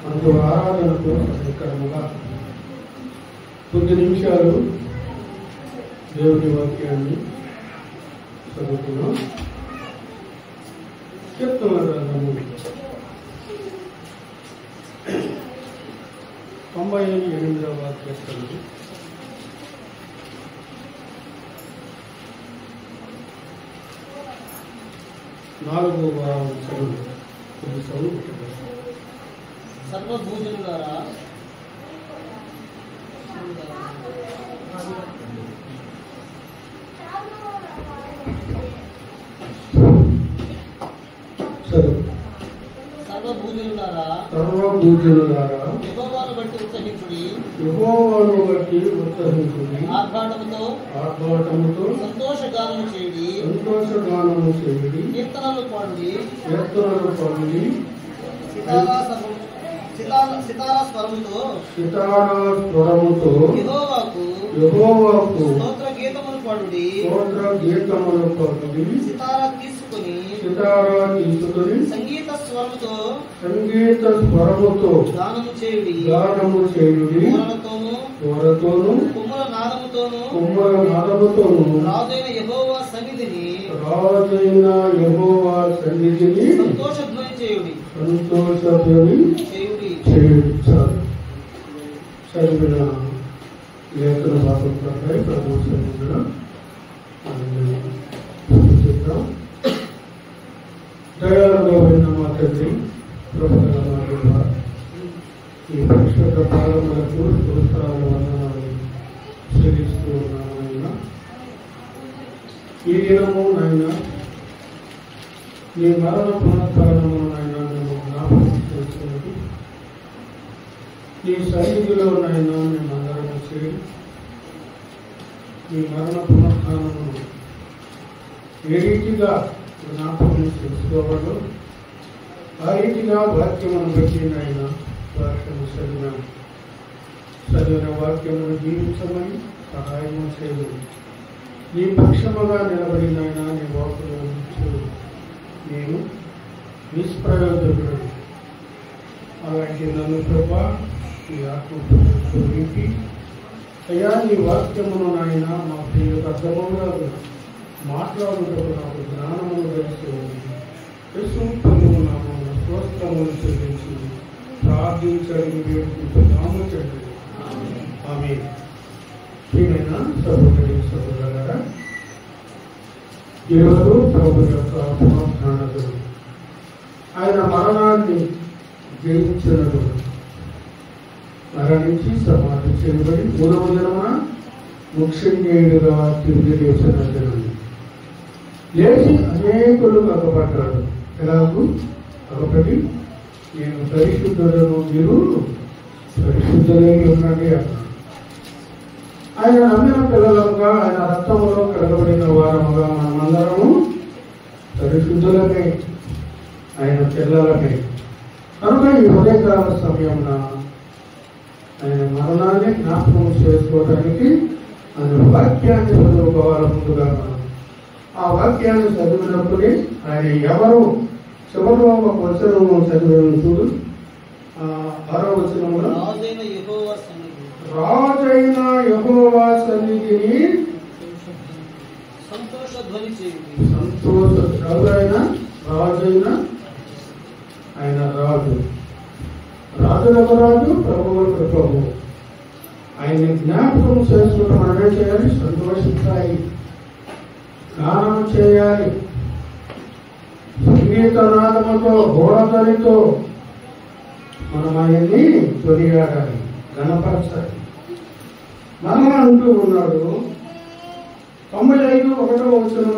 అంటూ ఆరాధనతో కార్యక్రమంగా కొద్ది నిమిషాలు దేవుని వాక్యాన్ని చదువుతున్నాం. కీర్తన గ్రంథము 98వ కీర్తన. నాలుగవ చదువు కొద్ది చదువు. సర్వభూజనులారా యెహోవాను బట్టి ఉత్సహించుడి, ఆర్భాటముతో సంతోషగానము చేయుడి, కీర్తనలు పాడుడి, సితారా స్వరముతో యెహోవాకు స్తోత్ర గీతములు పాడుడి, సితారా తీసుకుని సంగీత స్వరముతో గానము చేయుడి, కుమ్మల నాదముతోను రాజైన యెహోవా సన్నిధిని సంతోషధ్వని చేయుడి. చదివిన లేఖన భాగంపై ప్రభు సన్నిధిలో చెప్తాం. దయాళుడైన మా తండ్రి, ప్రభుత్వ ఈ పరిశుద్ధ పాలనలకు స్తోత్రాల వందనాలు చెల్లిస్తూ ఉన్నాము. ఆయన ఈ దినము నాయన నీ మరణ పునఃకారణము నాయన మేము జ్ఞాపకం చేస్తున్నది. నీ సన్నిధిలో నాయన మేము అందరం చేరి నీ మరణ పునఃకారణము ఏ రీతిగా జ్ఞాపకం చేసుకోవాలో ఆ రీతిగా వాక్యమును బట్టి నాయన వాక్యము చదివిన వాక్యమును జీవించమని సహాయము చేయమని నీ పక్షముగా నిలబడిన నీ వాక్కులు నేను నిష్ప్రయోజకుడు. అలాంటి నన్ను ప్రభా ఈ ఆత్మతో నింపి అయ్యా నీ వాక్యమును నాయన మా ప్రియులకు అర్థముగా మాట్లాడుటకు నాకు జ్ఞానమును దయచేయండి. పొందుము నామమున స్తోత్రములు చెల్లించి ప్రార్థించడానికి వేడుకుంటున్నాము తండ్రి. ఆమేన్. ప్రియమైన సహోదరి సహోదరులారా, ఈరోజు ప్రభు యొక్క పునరుద్ధానము, ఆయన మరణాన్ని జయించినడు, మరణించి సమాధి చేయబడి మూడవ దినమున ముఖ్యంగా తిరిగి లేచిన దినం లేచి అనేకులు అగపడ్డాడు. ఎలాగూ ఒకటి నేను పరిశుద్ధులను మీరు పరిశుద్ధులై ఉన్నది అన్నాడు. ఆయన నమ్మిన పిల్లలుగా ఆయన రక్తములో కడగబడిన వారముగా మనమందరము పరిశుద్ధులమే, ఆయన పిల్లలమే. కనుక ఈ ఉదయకాల సమయంలో ఆయన మరణాన్ని జ్ఞాపకం చేసుకోవడానికి ఆయన వాక్యాన్ని చదువుకోవాలి. ముందుగా ఆ వాక్యాన్ని చదివినప్పుడే ఆయన ఎవరు చివరిలో ఒక వచనము చదివాను చూడు. 6వ వచనంలో రాజైన యెహోవా సన్నిధిని సంతోషధ్వని చేయుడి. రాజైన ఆయన రాజులకు రాజు, ప్రభువులకు ప్రభు. ఆయన జ్ఞాపకం చేసుకుంటూ మనమే చేయాలి, సంతోషించాలి, గానం చేయాలి, సంగీతనాదముతో హోళధ్వనితో మనం ఆయన్ని కొనియాడాలి, గణపరచాలి. మనం అంటూ ఉన్నాడు 95:1 వచనం.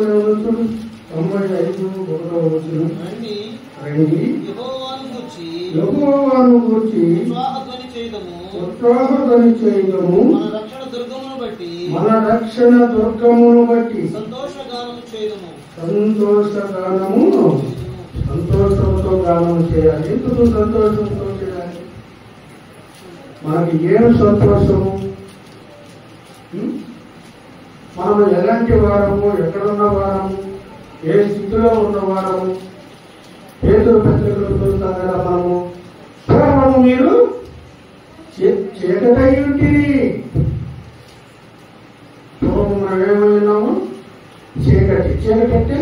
95:1 వచనం. రండి యెహోవాను గూర్చి ఉత్సాహధ్వని చేయుదము, మన రక్షణ దుర్గమును బట్టి సంతోషంతో గానము చేయాలి. ఎందుకు సంతోషంతో చేయాలి? మనకి ఏం సంతోషము? మనం ఎలాంటి వారము, ఎక్కడున్న వారము, ఏ స్థితిలో ఉన్న వారము? పేతురు పత్రికలు చూస్తాం కదా, మనము పూర్వము మీరు అలాంటిది. పూర్వం మనం ఏమైనాము? చీకటి. చీకటి అంటే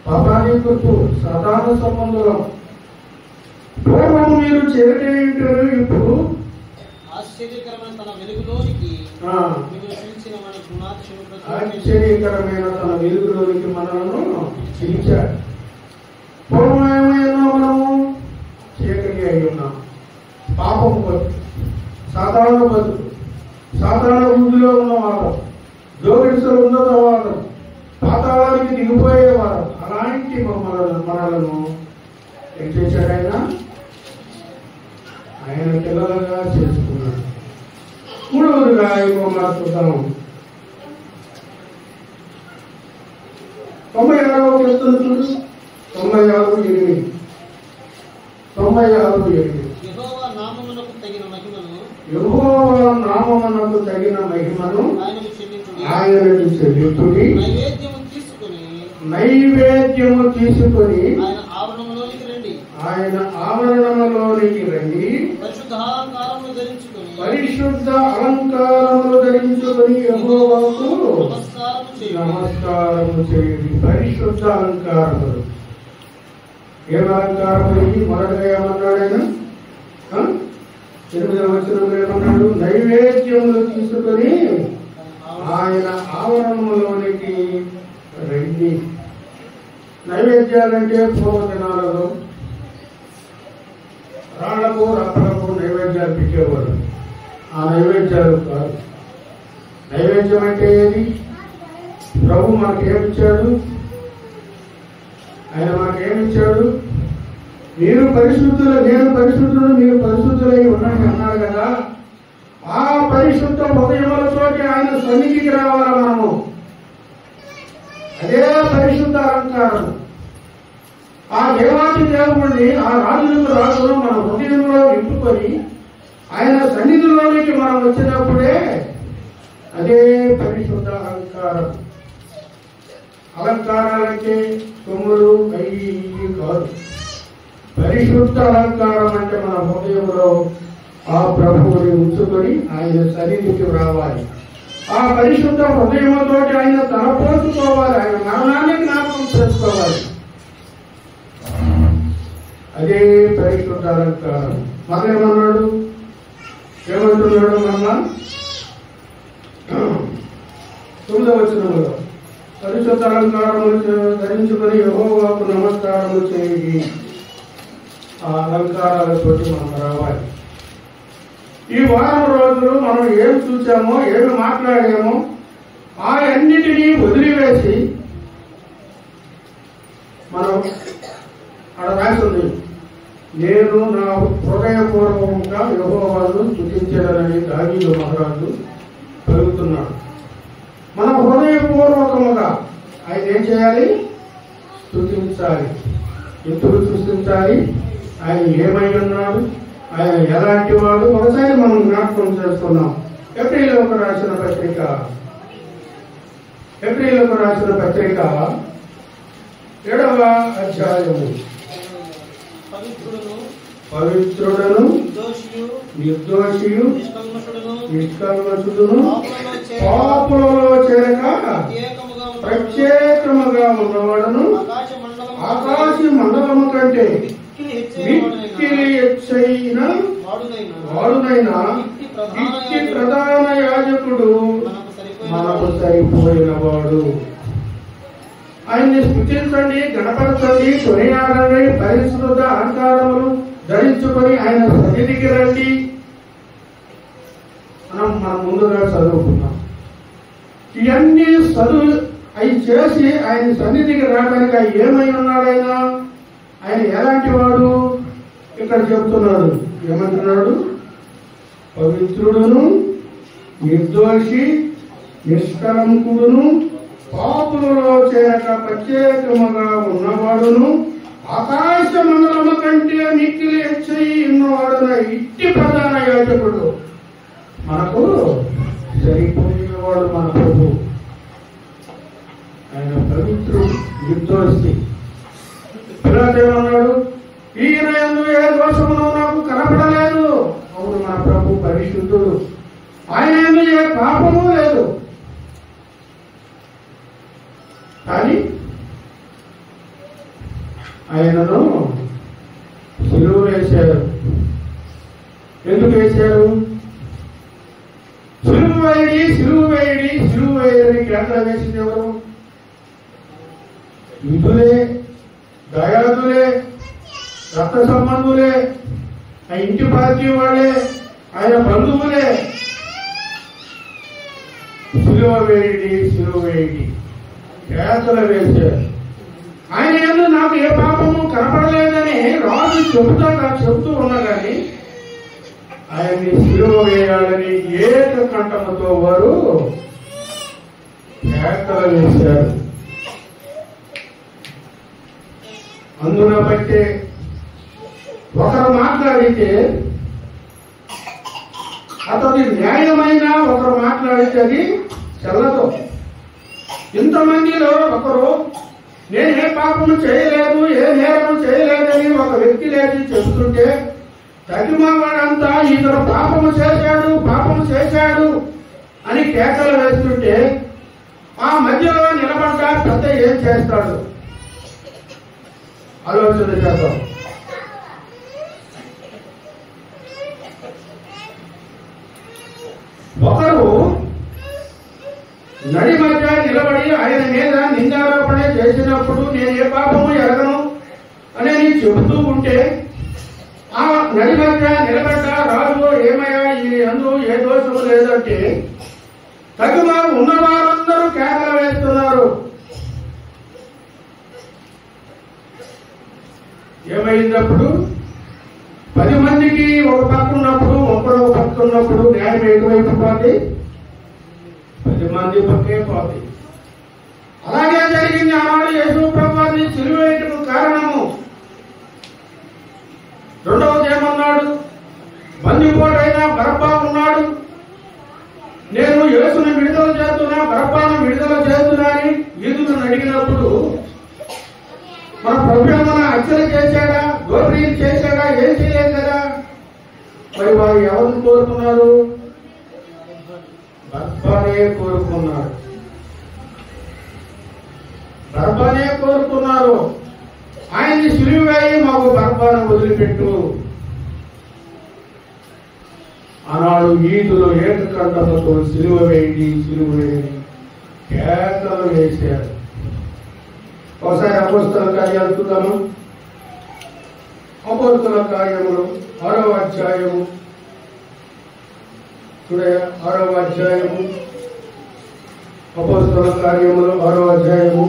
పాపాన్ని గుర్తు, సాధారణ సంబంధం. పూర్వం మీరు చీకటి ఏంటారు, ఇప్పుడు ఆశ్చర్యకరమైన తన వెలుగులోనికి ఆశ్చర్యకరమైన తన వెలుగులోనికి మనలను పిలిచాడు. పూర్వం ఏమైనా మనము చీకటి అయి ఉన్నాం. పాపం బతుకు, సాధారణ బతుకు, సాధారణ వృద్ధిలో ఉన్నవారు, జోగిడిసలు ఉన్నవారు, పాతాళానికి దిగిపోయేవారు. అలాంటి మనలను ఏం చేశాడు ఆయన పిల్లలుగా చేసుకున్నాడు. మూడవదిగా ఇంకో మాట చూద్దాం. 96వ కీర్తన చూడు. 96:8. యెహోవా నామమునకు తగిన మహిమను ఆయనకు చెల్లించుడి. నైవేద్యము తీసుకొని ఆయన ఆవరణంలోనికి రండి. పరిశుద్ధ అలంకారములు ధరించుకొని యెహోవాకు నమస్కారము చేయండి. పరిశుద్ధ అలంకారములు. ఏం అలంకారములు? మొదటగా ఏమన్నాడు ఆయన? 8వ వచనంలో ఏమన్నాడు? నైవేద్యములు తీసుకొని ఆయన ఆవరణంలోనికి రండి. నైవేద్యాలంటే పూర్వ దినాలలో రాళ్లకు రప్పలకు నైవేద్యాలు పెట్టేవారు. ఆ నైవేద్యాలు కాదు. నైవేద్యం అంటే ఏది? ప్రభు మనకేమిచ్చాడు? ఆయన మనకేమిచ్చాడు? మీరు పరిశుద్ధులు, నేను పరిశుద్ధులు, మీరు పరిశుద్ధులై ఉండండి అన్నాడు కదా. ఆ పరిశుద్ధ హృదయములతోటి ఆయన సన్నిధికి రావాలా మనము. అదే పరిశుద్ధ అలంకారం. ఆ దేవాది దేవుడిని, ఆ రాజులకు రాజును మన హృదయంలో నింపుకొని ఆయన సన్నిధిలోనికి మనం వచ్చినప్పుడే అదే పరిశుద్ధ అలంకారం. అలంకారాలకే కొమ్ములు అయ్యి కాదు. పరిశుద్ధ అలంకారం అంటే మన హృదయంలో ఆ ప్రభువుని ఉంచుకొని ఆయన సన్నిధికి రావాలి. ఆ పరిశుద్ధ హృదయంతో ఆయన తలపోసుకోవాలి. ఆయన మరణాన్ని జ్ఞాపకం చేసుకోవాలి. అదే పరిశుద్ధ అలంకారం. మరేమన్నాడు? ఏమంటున్నాడు? మళ్ళా 9వ వచనంలో పరిశుద్ధ అలంకారములు ధరించుకొని యెహోవాకు నమస్కారము చేయండి. ఆ అలంకారాలతోటి మనం రావాలి. ఈ వారం రోజులు మనం ఏం చూసామో, ఏమి మాట్లాడామో ఆ అన్నిటినీ వదిలివేసి మనం అక్కడ రాసింది, నేను నా హృదయపూర్వకంగా యెహోవాను స్తుతించాలని దావీదు మహారాజు పలుకుతున్నాడు. మన హృదయపూర్వకముగా ఆయన ఏం చేయాలి? స్తుతించాలి. ఎందుకు స్తుతించాలి? ఆయన ఏమై ఉన్నాడు, ఆయన ఎలాంటి వాడు ఒకసారి మనం జ్ఞాపకం చేసుకున్నాం. ఏప్రిల్లోకి రాసిన పత్రిక 7వ అధ్యాయము. పవిత్రుడను నిర్దోషియు నిష్కల్మషుడును పాపులలో చేరక ప్రత్యేకముగా ఉన్నవాడును ఆకాశ మండలము కంటే మిక్కిలి ఎచ్చైన వాడునైన ఇట్టి ప్రధాన యాజకుడు మనకు సరిపోయిన వాడు. ఆయన్ని స్తుతించండి, గణపరచండి, కొనియాడండి. పరిశుద్ధ అలంకారములు ధరించుకొని ఆయన సన్నిధికి రండి. మనం ముందుగా చదువుకున్నాం. ఇవన్నీ అవి చేసి ఆయన సన్నిధికి రావడానికి ఆయన ఏమై ఉన్నాడైనా, ఆయన ఎలాంటి వాడు ఇక్కడ చెప్తున్నాడు. ఏమంటున్నాడు? పవిత్రుడును నిర్దోషి నిష్కలంకుడును పాపులలో చేరక ప్రత్యేకముగా ఉన్నవాడును ఆకాశ మండలము కంటే మిక్కిలి హెచ్చై ఉన్నవాడున ఇట్టి ప్రధాన యాజకుడు మనకు సరిపోయినవాడు మన ప్రభు. ఆయన పవిత్రుడు, నిర్దోషి. పిల్లలు ఏమన్నాడు? ఈయన యందు ఏ దోషమును నాకు కనపడలేదు. అవును, మన ప్రభు పరిశుద్ధుడు, ఆయన యందు ఏ పాపము లేదు. కానీ ఆయనను సిలువ వేశారు. ఎందుకు వేశారు? సిలువ వేయడి, సిలువ వేయడి, సిలువ వేయడని కేంద్రం వేసింది ఎవరు? యూదులే, దయాదులే, రక్త సంబంధులే, ఆ ఇంటి పార్టీ వాళ్ళే, ఆయన బంధువులే. సిలువ వేయడి, సిలువ వేయడి కేకలు వేశారు. ఆయన యందు నాకు ఏ పాపము కనపడలేదని రాజు చెబుతూ ఉన్నా కానీ ఆయన్ని సిలువ వేయాలని ఏక కంఠముతో వారు కేకలు వేశారు. అందున బట్టే ఒకరు మాట్లాడితే అతని న్యాయమైన, ఒకరు మాట్లాడితే అది చెల్లదు. ఇంతమందిలో ఒకరు నేను ఏ పాపము చేయలేదు, ఏ నేరము చేయలేదని ఒక వ్యక్తి లేచి చెబుతుంటే తగిమవాడంతా ఇతను పాపము చేశాడు అని కేకలు వేస్తుంటే ఆ మధ్యలో నిలబడ్డా పెద్ద ఏం చేస్తాడు ఆలోచన చేద్దాం. ఒకరు నడి మధ్య నిలబడి ఆయన మీద నిందారోపణ చేసినప్పుడు నేను ఏ పాపము ఎరగను అని చెబుతూ ఉంటే ఆ నడి మధ్య నిలబడ్డ రాజు ఏమయ్యా ఈ యందు ఏ దోషము లేదంటే తగుమా ఉన్నవారందరూ కేకలు వేస్తున్నారు. ఏమైందప్పుడు 10 మందికి ఒక పక్క ఉన్నప్పుడు, ఒకరు ఒక పక్క ఉన్నప్పుడు న్యాయం ఎటువైపు పోతే 10 మంది పక్కే పోతే. అలాగే జరిగింది ఆనాడు యేసు ప్రభువుని సిలువ వేయటకు కారణము. రెండవది ఏమన్నాడు? బందిపోటైన బరబ్బా ఉన్నాడు, నేను యేసుని విడుదల చేస్తున్నా, బరబ్బాను విడుదల చేస్తున్నా అని యూదులను అడిగినప్పుడు మన ప్రభు ఏమైనా హత్యలు చేశాడా, దోపిడీలు చేశాడా? ఏం చేయలేదు కదా. మరి వారు ఎవరిని కోరుకున్నారు? బరబ్బానే కోరుకున్నారు. బరబ్బానే కోరుకున్నారు. ఆయన్ని సిలువ వేయి, మాకు బరబ్బాను వదిలిపెట్టు. ఆనాడు యూదులు ఏకకంఠముతో సిలువ వేయండి, సిలువ వేయండి కేకలు వేశారు. ఒకసారి అపోస్తల కార్యాలు చూద్దాము. అపోస్తల కార్యములు 6వ అధ్యాయము చూడయా, 6వ అధ్యాయము అపోస్తల కార్యములు 6వ అధ్యాయము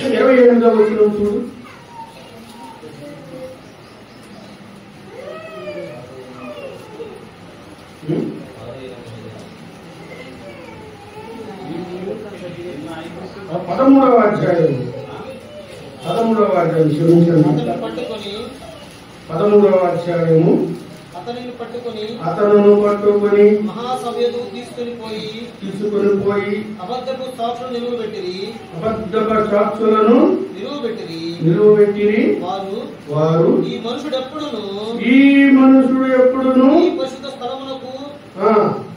28వ వచనం చూడు. పదమూడవ అధ్యాయం క్షమించండి. 13వ అధ్యాయము అతను పట్టుకొని మహాసభ్యులు తీసుకుని పోయి అబద్ధపు సాక్షులను నిలువబెట్టిరి. వారు ఈ మనుషుడు ఎప్పుడును ఈ పరిశుద్ధ స్థలమునకు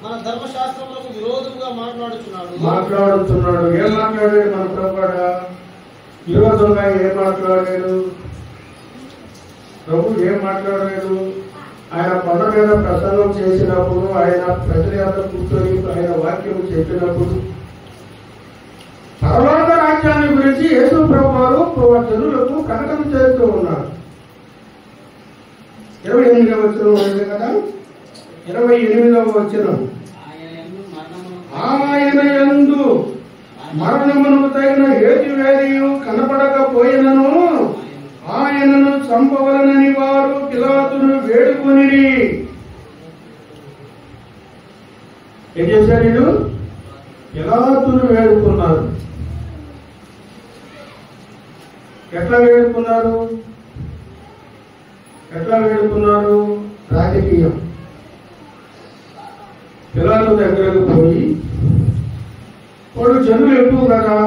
మన ధర్మశాస్త్రములకు విరోధముగా మాట్లాడుతున్నాడు. ఏం మాట్లాడాడు మన ప్రభువాడ? విరోధంగా ఏం మాట్లాడాడు ప్రభు? ఏం మాట్లాడలేదు. ఆయన కొండ మీద ప్రసంగం చేసినప్పుడు, ఆయన ప్రజల యొక్క కూర్చొని ఆయన వాక్యం చెప్పినప్పుడు పరలోక రాజ్యాన్ని గురించి యేసు ప్రభు వారు జనులకు ప్రకటన చేస్తూ ఉన్నారు. 28వ వచనం ఉంది కదా, 28వ వచనం. ఆయన యందు మరణమునకు తగిన హేతువేదియు కనపడకపోయినను ఆయనను చంపవలనని వారు పిలాతును వేడుకొనిరి. ఏం చేశారు వీళ్ళు? పిలాతును వేడుకున్నారు. ఎట్లా వేడుకున్నారు? రాజకీయం. పిలాతు దగ్గరకు పోయి, వాడు జనులు ఎక్కువ కదా,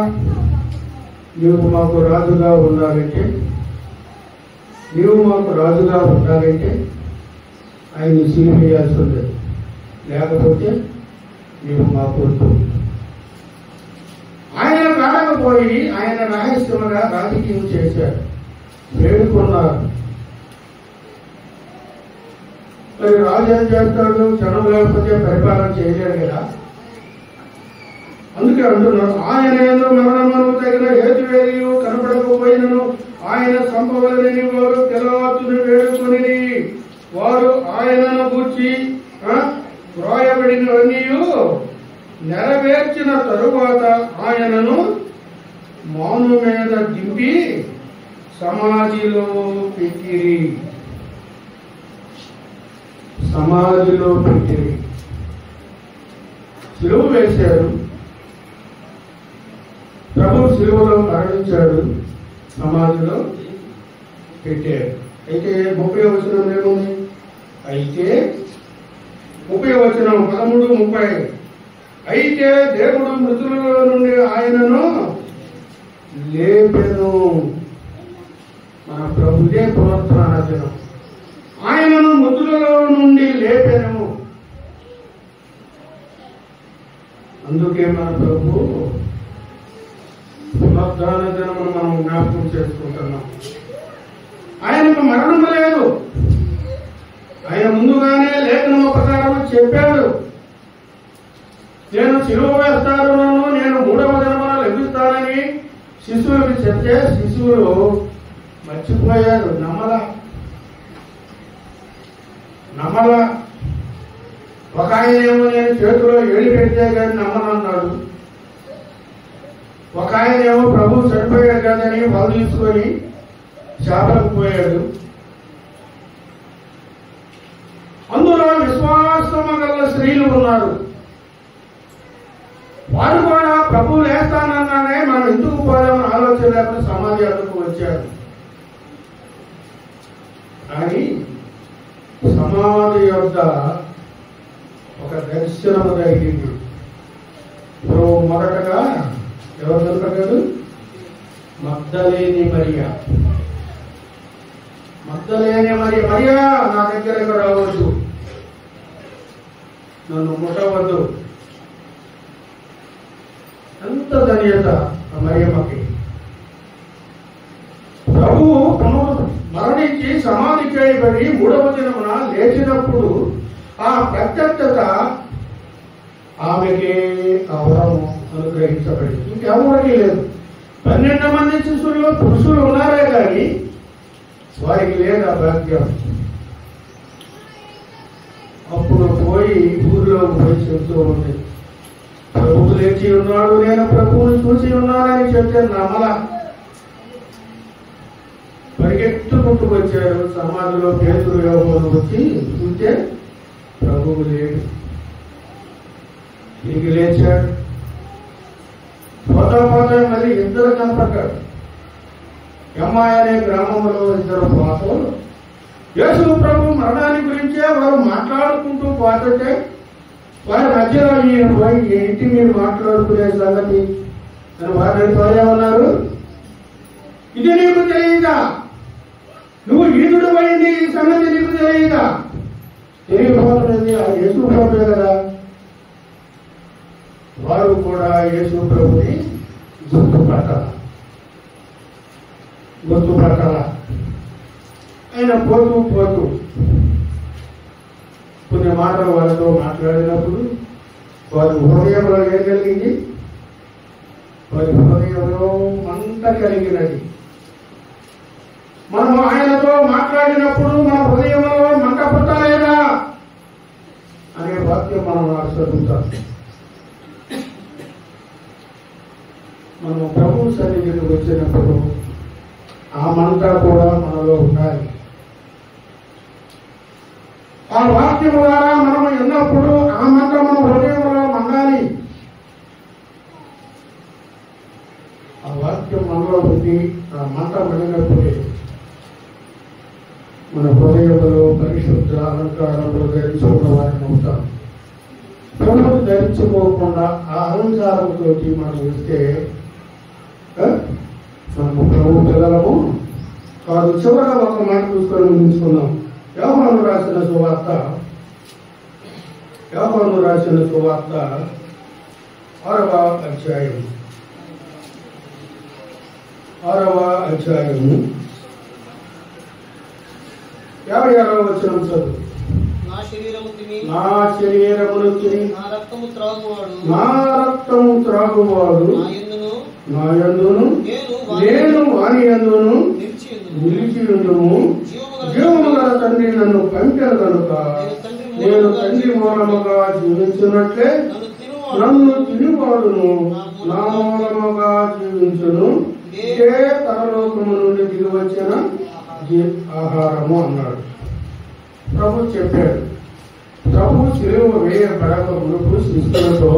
నువ్వు మాకు రాజుగా ఉండాలంటే నీవు మాకు రాజుగా ఉండాలంటే ఆయన్ని సిలువ వేయాల్సి ఉండేది, లేకపోతే నీవు మాకు వద్దు. ఆయన కాడకపోయి ఆయన రహస్యముగా రాజకీయం చేశారు, వేడుకున్నారు. మరి రాజు ఏం చేస్తాడు? జనం లేకపోతే పరిపాలన చేయలేడు కదా. అందుకే అంటున్నారు, ఆయన ఏదో మరణమును తగిన హేతువేదియు కనపడకపోయినను ఆయన సంభవలేని వారు పిలవత్తును వేడుకొని వారు ఆయనను గూర్చి వ్రాయబడినవన్నీ నెరవేర్చిన తరువాత ఆయనను మాను మీద దింపి సమాధిలో పెట్టిరి. సమాధిలో పెట్టిరి, సిలువ వేశారు. ప్రభు సిలువలో మరణించాడు, సమాధిలో పెట్టారు. అయితే 30వ వచనం ఏముంది? అయితే 30వ వచనం 13:30 అయితే దేవుడు మృతులలో నుండి ఆయనను లేపెను. మన ప్రభుదే పునరుత్థాన దినం. ఆయనను మృతులలో నుండి లేపెను. అందుకే మన ప్రభు పునరుత్థాన దినమును మనం జ్ఞాపకం చేసుకుంటున్నాం. ఆయనకు మరణం లేదు. ఆయన ముందుగానే లేఖనము ప్రకారం చెప్పాడు, నేను సిలువ వేస్తాను, నేను 3వ దినమున లభిస్తానని శిశువులకు చెప్తే శిశువులు మర్చిపోయారు. నమ్మల ఒక ఆయనేమో నేను చేతిలో ఏడి పెడితే కానీ నమ్మనన్నాడు. ఒక ఆయనేమో ప్రభు చనిపోయాడు కదని వాళ్ళు తీసుకొని చేపలకు పోయాడు. అందులో విశ్వాసము గల స్త్రీలు ఉన్నారు. వారు కూడా ప్రభు లేస్తానన్నానే మనం ఎందుకు పోదామని ఆలోచన లేకుండా సమాధి వద్దకు వచ్చారు. కానీ సమాధి యొక్క ఒక దర్శనము జరిగింది. ఇప్పుడు మొదటగా ఎవరు దొరకలేదు? మగ్దలేని మరియా. మరియా నా దగ్గరకు రావద్దు, నన్ను ముట్టవద్దు. ఎంత ధన్యత ఆ మరియమ్మకి. ప్రభు మరణించి సమాధి చేయబడి 3వ దినమున లేచినప్పుడు ఆ ప్రత్యక్షత ఆమెకి అవరము అనుగ్రహించబడి ఇంకెవరికి లేదు. 12 మంది శిశువులు పురుషులు ఉన్నారే కానీ వారికి లేదు ఆ భాగ్యం. అప్పుడు పోయి ఊరిలో పోయి చెబుతూ ఉంది, ప్రభువు లేచి ఉన్నాడు, నేను ప్రభువుని చూసి ఉన్నానని చెప్తే నమ్మల. పరిగెత్తుకుంటూ వచ్చారు. సమాధిలో పేతురు యోహాను వచ్చి చూస్తే ప్రభువు లేడు. తిరిగి లేచాడు. పోతా మళ్ళీ ఇద్దరు కనపడ్డాడు. ఎమ్మాయి అనే గ్రామంలో ఇద్దరు పోతలు యేసు ప్రభు మరణాన్ని గురించే వారు మాట్లాడుకుంటూ పోతుంటే వారి మధ్యలో ఈయన పోయి ఏంటి మీరు మాట్లాడుకునే సంగతి అని వారిని పోయేమన్నారు, ఇది నీకు తెలియదా? నువ్వు ఈదుడు పోయింది, ఈ సంగతి నీకు తెలియదా? తెలియకపోతున్నది ఆ యేసు ప్రభువే కదా. వారు కూడా యేసు ప్రభుని గుర్తుపట్టాల. ఆయన పోతూ కొన్ని మాటలు వాళ్ళతో మాట్లాడినప్పుడు వారి హృదయంలో ఏం కలిగింది? వారి హృదయంలో మంట కలిగినది. మనం ఆయనతో మాట్లాడినప్పుడు మన హృదయంలో మంట పుట్టలేదా అనే వాక్యం మనం చదువుతాం. మనం ప్రభు సన్నిధికి వచ్చినప్పుడు ఆ మంట కూడా మనలో ఉండాలి. ఆ వాక్యం ద్వారా మనం ఎన్నప్పుడు ఆ మంట మన హృదయంలో మండాలి. ఆ వాక్యం మనలో ఉండి ఆ మంట మండినప్పుడే మన హృదయంలో పరిశుద్ధ అలంకారంలో ధరించుకున్న వారిని అవుతాం. ప్రభువు ధరించుకోకుండా ఆ అలంకారంతో మనం వస్తే మనము ప్రభు పిల్లలము కాదు. చివరగా ఒక మాట చూసుకొని ముగించుకున్నాం. యోహాను రాసిన సువార్త 6వ అధ్యాయం 56వ వచనం చదువు. నా శరీరము తిని నా రక్తము త్రాగువాడు నా యందును నేను వాని యందును నిలిచియుందుము. జీవము గల తండ్రి నన్ను పంపాను కనుక నేను తండ్రి మూలముగా జీవించినట్లే నన్ను తినివాడును నా మూలముగా జీవించును. ఇదే పరలోకము నుండి దిగి వచ్చిన ఆహారము అన్నాడు. ప్రభు చెప్పాడు. ప్రభు శిలువ వేయబడక మునుపు శిష్యులతో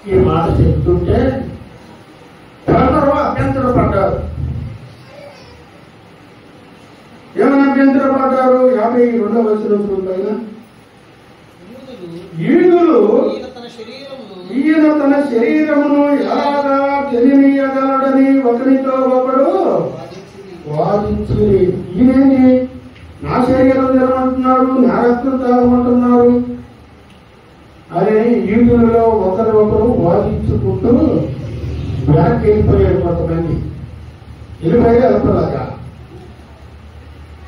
ఈ మాట చెప్తుంటే అందరూ అభ్యంతరపడ్డారు. ఏమైనా అభ్యంతరపడ్డారు? 52వ వచనం పైన యూదులు ఈయన తన శరీరమును ఎలాగా తెలియగలడని ఒకరితో ఒకడు వాదించి, ఈయనేంటి నా శరీరం జరమంటున్నాడు, నా రక్తం తాగమంటున్నాడు అని యూదులలో ఒకరు వాదించుకుంటూ వెనక్కి వెళ్ళిపోయారు. కొంతమంది వెళ్ళిపోయారు. వెళ్ళపలాగా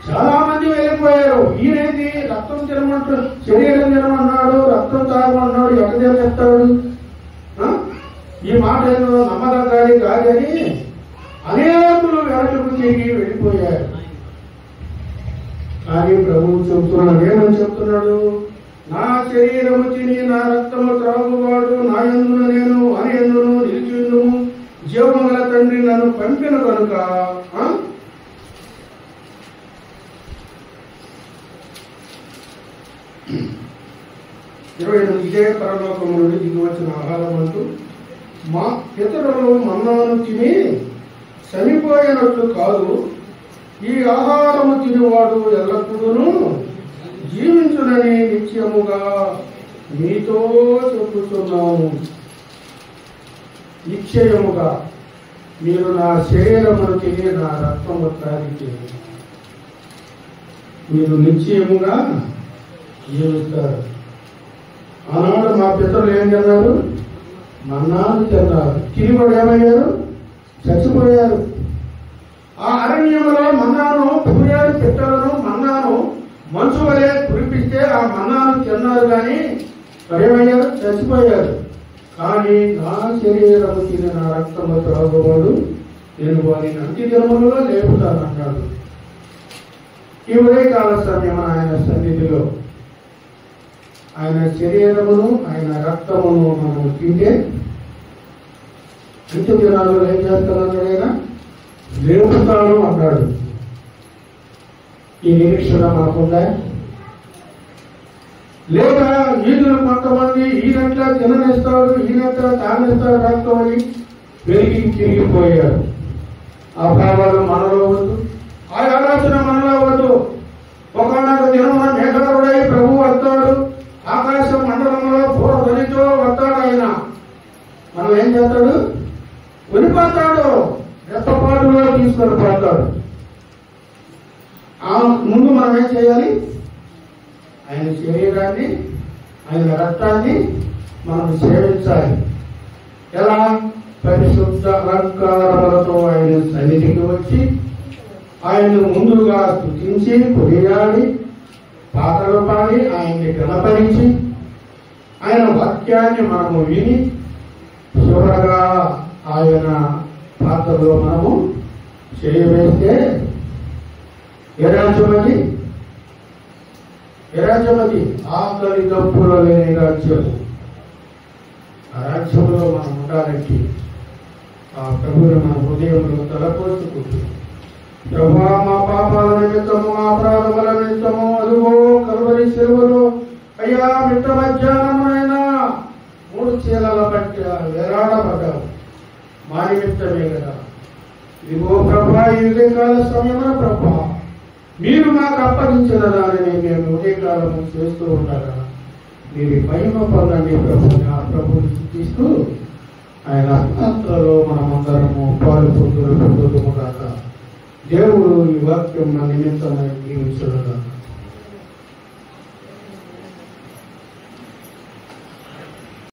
చాలా మంది వెళ్ళిపోయారు. ఈయనేది రక్తం తినమంటు శరీరం తినమన్నాడు, రక్తం తాగమన్నాడు, ఎక్కడ చెప్తాడు? ఈ మాట ఏదో నమ్మదగాడి కాదని అనేకులు వెనకకు తిరిగి వెళ్ళిపోయారు. కానీ ప్రభువు చెప్తున్నాడు. ఏమని చెప్తున్నాడు? నా శరీరము తిని నా రక్తము త్రాగువాడు నా యందున నేను వాని యందును నిలిచియుందుము. జీవము గల తండ్రి నన్ను పంపిన కనుక ఇదే పరలోకము నుండి దిగి వచ్చిన ఆహారం అంటూ మా పితరులు మన్నాను తిని చనిపోయినట్లు కాదు, ఈ ఆహారము తినివాడు ఎల్లప్పుడూ జీవించునని నిత్యముగా మీతో చెప్పుతున్నాము. నిశ్చయముగా మీరు నా శరీరమును తిని నా రక్తము త్రాగితే మీరు నిశ్చయముగా జీవిస్తారు. ఆనాడు మా పితరులు ఏం తిన్నారు? మన్నాను తిన్నారు. తిరిగి ఏమయ్యారు? చచ్చిపోయారు. ఆ అరణ్యంలో మన్నాను పూరాడు పిట్టలను మన్నాను మంచు వలె కురిపిస్తే ఆ మన్నాను తిన్నారు. కానీ ఏమయ్యారు? చచ్చిపోయారు. కానీ నా శరీరము తిని నా రక్తము త్రాగువాడు నేను వారిని అంత్య దినములలో లేపుతానన్నాడు. ఈ ఉదయకాల సమయం ఆయన సన్నిధిలో ఆయన శరీరమును ఆయన రక్తమును మనం తింటే అంత్య దినాలలో ఏం చేస్తానన్నాడు? ఆయన లేపుతాను అన్నాడు. ఈ నిరీక్షణ మనకుందా? లేదా వీధులు కొంతమంది ఈయనట్లా తిననిస్తాడు, ఈయనట్లా తాగనిస్తాడు రక్తం అని పెరిగి తిరిగిపోయారు. ఆ భావాలు మనలో వద్దు, ఆ ఆలోచన మనలో వద్దు. ఒకనొక దినమున మేఘారుడై ప్రభు వస్తాడు, ఆకాశ మండలంలో పూర్వధ్వనితో వస్తాడు. ఆయన మనం ఏం చేస్తాడు? వెళ్ళిపోతాడు, రెప్పపాటులో తీసుకొని పోతాడు. ముందు మనం ఏం చేయాలి? ఆయన శరీరాన్ని ఆయన రక్తాన్ని మనం సేవించాలి. ఎలా? పరిశుద్ధ అలంకారములతో ఆయన సన్నిధికి వచ్చి ఆయన్ను ముందుగా స్తుతించి కొనియాడి పాటలు పాడి ఆయన్ని గణపరించి ఆయన వాక్యాన్ని మనము విని చివరగా ఆయన పాత్రలో మనము చేయవేస్తే ఏ రాజ్యమది? ఆకలి దప్పులు లేని రాజ్యము. ఆ రాజ్యంలో మనం ఉండాలంటే ఆ ప్రభువుని మన హృదయంలో తలపోసుకుంటూ, ప్రభువా మా పాపాల నిమిత్తము మా అపరాధముల నిమిత్తము అదుగో కల్వరి శిలువలో అయ్యా మిట్ట మధ్యాహ్నమైనా 3 చీలల బట్టి వేలాడబడ్డావు, మా నిమిత్తమే కదా. ఇదిగో ప్రభా ఈ ఉదయకాల సమయమున ప్రభా మీరు మాకు అప్పగించిన దానిని మేము ఉదయకాలము చేస్తూ ఉండాలా. మీరు మహిమ పొందండి ప్రభుని. ఆ ప్రభుని స్థుతిస్తూ ఆయన పాత్రలో మనమందరము పాలు పొందులు కాక. దేవుడు ఈ వాక్యం మన నిమిత్తం దీవించుగాక.